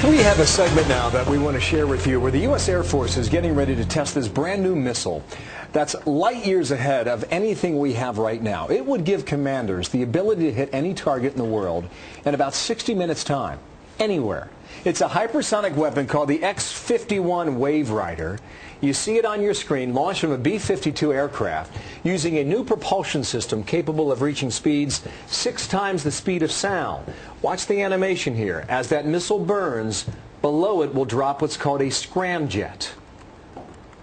We have a segment now that we want to share with you where the U.S. Air Force is getting ready to test this brand new missile that's light years ahead of anything we have right now. It would give commanders the ability to hit any target in the world in about 60 minutes time, anywhere. It's a hypersonic weapon called the X-51 Wave Rider. You see it on your screen, launched from a B-52 aircraft using a new propulsion system capable of reaching speeds 6 times the speed of sound. Watch the animation here. As that missile burns, below it will drop what's called a scramjet.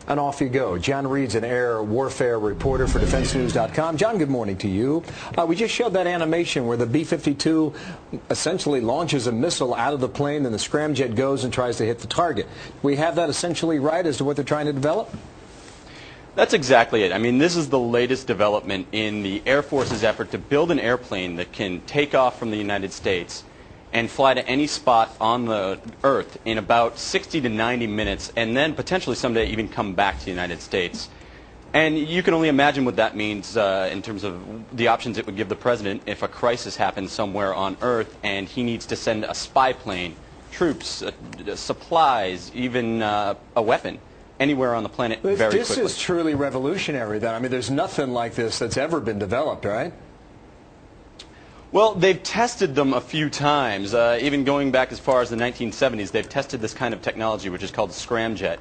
And off you go. John Reed's an air warfare reporter for DefenseNews.com. John, good morning to you. We just showed that animation where the B-52 essentially launches a missile out of the plane and the scramjet goes and tries to hit the target. We have that essentially right as to what they're trying to develop? That's exactly it. I mean, this is the latest development in the Air Force's effort to build an airplane that can take off from the United States and fly to any spot on the Earth in about 60 to 90 minutes, and then potentially someday even come back to the United States. And you can only imagine what that means in terms of the options it would give the President if a crisis happens somewhere on Earth and he needs to send a spy plane, troops, supplies, even a weapon anywhere on the planet very quickly. This is truly revolutionary, then. I mean, there's nothing like this that's ever been developed, right? Well, they've tested them a few times. Even going back as far as the 1970s, they've tested this kind of technology, which is called scramjet.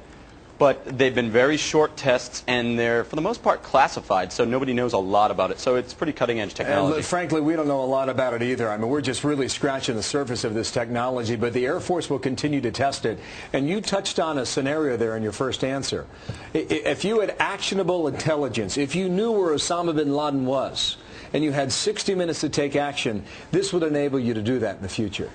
But they've been very short tests, and they're, for the most part, classified, so nobody knows a lot about it. So it's pretty cutting-edge technology. And frankly, we don't know a lot about it either. I mean, we're just really scratching the surface of this technology, but the Air Force will continue to test it. And you touched on a scenario there in your first answer. If you had actionable intelligence, if you knew where Osama bin Laden was, and you had 60 minutes to take action, this would enable you to do that in the future.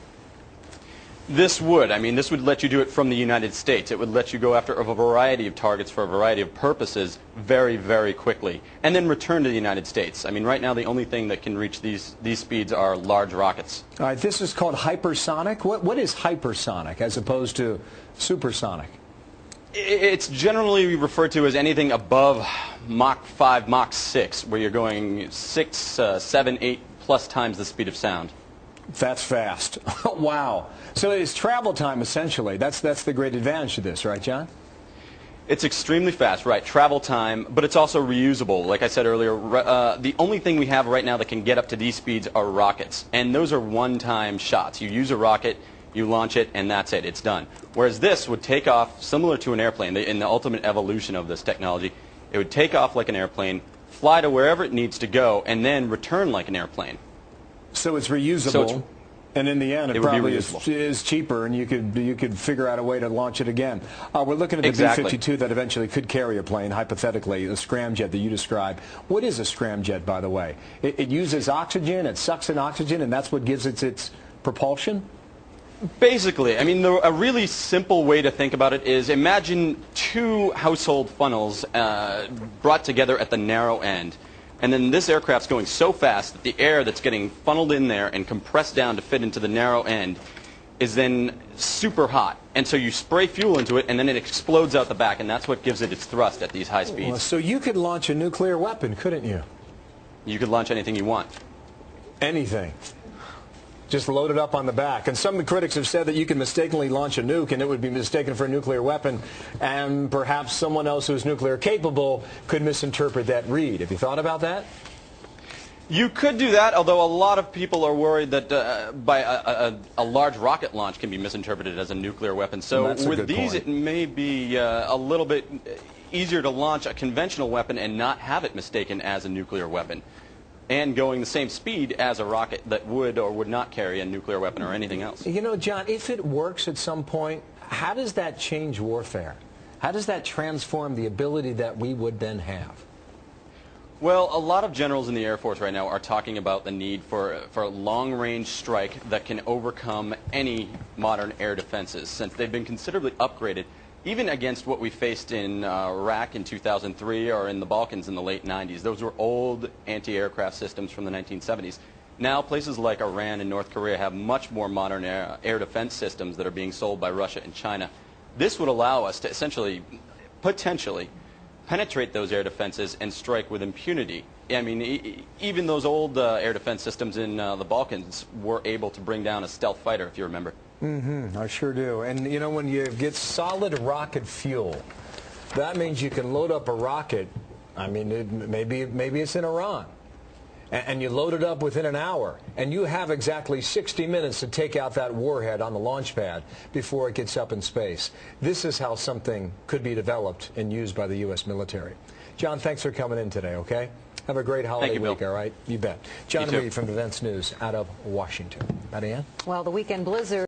This would. I mean, this would let you do it from the United States. It would let you go after a variety of targets for a variety of purposes very, very quickly, and then return to the United States. I mean, right now the only thing that can reach these speeds are large rockets. All right, this is called hypersonic. What is hypersonic as opposed to supersonic? It's generally referred to as anything above Mach 5, Mach 6, where you're going 6, 7, 8 plus times the speed of sound. That's fast. Wow. So it's travel time, essentially. That's the great advantage to this, right, John? It's extremely fast, right, travel time, but it's also reusable. Like I said earlier, the only thing we have right now that can get up to these speeds are rockets, and those are one-time shots. You use a rocket, you launch it, and that's it. It's done. Whereas this would take off similar to an airplane. In the ultimate evolution of this technology, it would take off like an airplane, fly to wherever it needs to go, and then return like an airplane. So it's reusable, and in the end, it probably is cheaper, and you could figure out a way to launch it again. We're looking at the B-52 that eventually could carry a plane, hypothetically, a scramjet that you described. What is a scramjet, by the way? It uses oxygen, it sucks in oxygen, and that's what gives it its propulsion? Basically, I mean, a really simple way to think about it is imagine 2 household funnels brought together at the narrow end. And then this aircraft's going so fast that the air that's getting funneled in there and compressed down to fit into the narrow end is then super hot. And so you spray fuel into it, and then it explodes out the back, and that's what gives it its thrust at these high speeds. Well, so you could launch a nuclear weapon, couldn't you? You could launch anything you want. Anything. Just load it up on the back. And some critics have said that you can mistakenly launch a nuke and it would be mistaken for a nuclear weapon, and perhaps someone else who's nuclear capable could misinterpret that read. Have you thought about that? You could do that, although a lot of people are worried that by a large rocket launch can be misinterpreted as a nuclear weapon. So with these, it may be a little bit easier to launch a conventional weapon and not have it mistaken as a nuclear weapon, and going the same speed as a rocket that would or would not carry a nuclear weapon or anything else. You know, John, if it works at some point, how does that change warfare? How does that transform the ability that we would then have? Well, a lot of generals in the Air Force right now are talking about the need for a long-range strike that can overcome any modern air defenses, since they've been considerably upgraded, even against what we faced in Iraq in 2003 or in the Balkans in the late 90s. Those were old anti-aircraft systems from the 1970s. Now places like Iran and North Korea have much more modern air defense systems that are being sold by Russia and China. This would allow us to essentially, potentially, penetrate those air defenses and strike with impunity. I mean, even those old air defense systems in the Balkans were able to bring down a stealth fighter, if you remember. I sure do. And, you know, when you get solid rocket fuel, that means you can load up a rocket. I mean, maybe it's in Iran. And you load it up within an hour, and you have exactly 60 minutes to take out that warhead on the launch pad before it gets up in space. This is how something could be developed and used by the U.S. military. John, thanks for coming in today, okay? Have a great holiday week, all right? You bet. John Reed from Events News out of Washington. Matt Ann? Well, the weekend blizzard.